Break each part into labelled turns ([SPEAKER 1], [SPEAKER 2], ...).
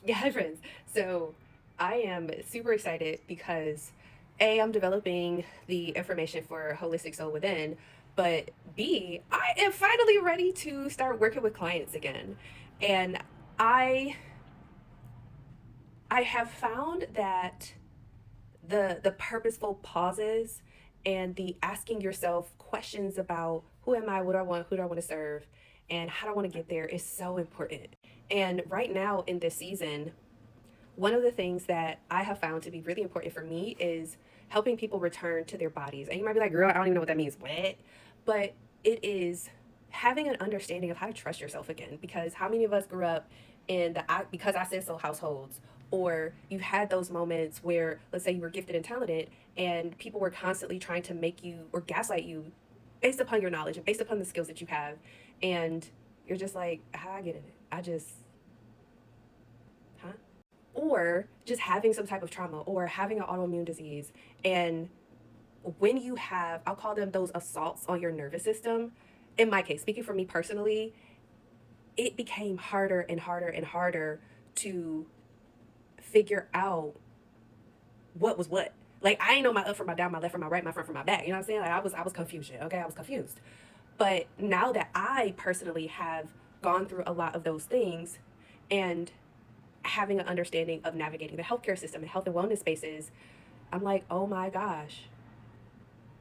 [SPEAKER 1] Yeah, hi friends. So I am super excited because A, I'm developing the information for Holistic Soul Within, but B, I am finally ready to start working with clients again. And I I have found that the purposeful pauses and the asking yourself questions about who am I, what do I want, who do I want to serve, and how do I want to get there is so important. And right now in this season, one of the things that I have found to be really important for me is helping people return to their bodies. And you might be like, girl, I don't even know what that means. What? But it is having an understanding of how to trust yourself again. Because how many of us grew up in the because I said so households, or you've had those moments where, let's say, you were gifted and talented, and people were constantly trying to make you or gaslight you based upon your knowledge and based upon the skills that you have. And you're just like, how I get in it? I just, huh? Or just having some type of trauma or having an autoimmune disease. And when you have, I'll call them those assaults on your nervous system, in my case, speaking for me personally, it became harder and harder and harder to figure out what was what. Like I ain't know my up from my down, my left from my right, my front from my back. You know what I'm saying? Like I was confusion. Okay, I was confused. But now that I personally have gone through a lot of those things and having an understanding of navigating the healthcare system and health and wellness spaces, I'm like, oh my gosh,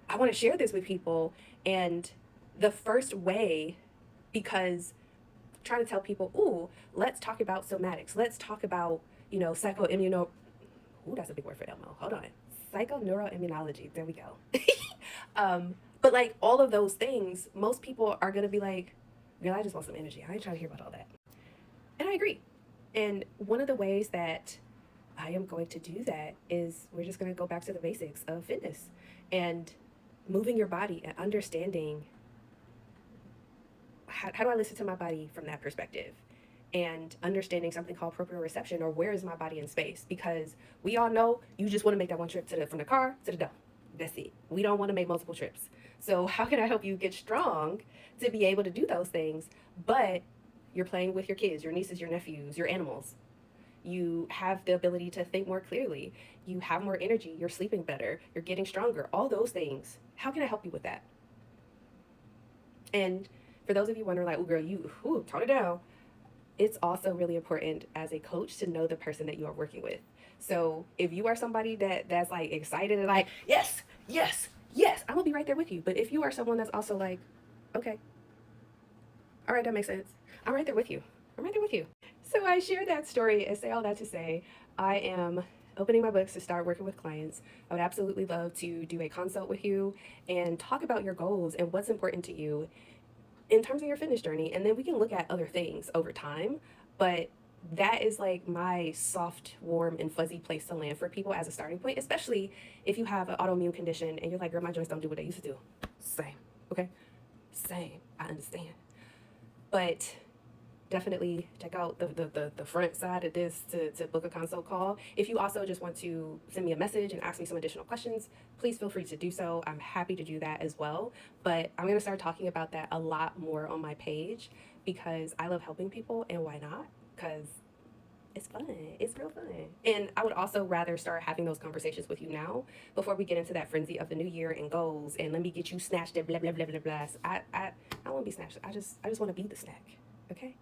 [SPEAKER 1] I want to share this with people. And the first way, because trying to tell people, ooh, let's talk about somatics. Let's talk about, psychoimmuno. Ooh, that's a big word for Elmo. Hold on. Psychoneuroimmunology. There we go. But like all of those things, most people are going to be like, girl, I just want some energy. I ain't trying to hear about all that. And I agree. And one of the ways that I am going to do that is we're just going to go back to the basics of fitness and moving your body and understanding how do I listen to my body from that perspective and understanding something called proprioception, or where is my body in space, because we all know you just want to make that one trip from the car to the dump. That's it. We don't want to make multiple trips. So how can I help you get strong to be able to do those things, but you're playing with your kids, your nieces, your nephews, your animals. You have the ability to think more clearly. You have more energy. You're sleeping better. You're getting stronger. All those things. How can I help you with that? And for those of you wondering, like, oh, girl, tone it down. It's also really important as a coach to know the person that you are working with. So if you are somebody that's like excited and like, yes, yes, yes, I'm gonna be right there with you. But if you are someone that's also like, okay, all right, that makes sense. I'm right there with you. I'm right there with you. So I share that story and say all that to say I am opening my books to start working with clients. I would absolutely love to do a consult with you and talk about your goals and what's important to you in terms of your fitness journey. And then we can look at other things over time. But that is like my soft, warm, and fuzzy place to land for people as a starting point, especially if you have an autoimmune condition and you're like, girl, my joints don't do what they used to do. Same. Okay. Same. I understand. But definitely check out the front side of this to book a consult call. If you also just want to send me a message and ask me some additional questions, please feel free to do so. I'm happy to do that as well. But I'm going to start talking about that a lot more on my page because I love helping people, and why not? Because it's fun. It's real fun. And I would also rather start having those conversations with you now before we get into that frenzy of the new year and goals and let me get you snatched and blah blah blah blah blah. I want to be snatched. I just want to be the snack. Okay?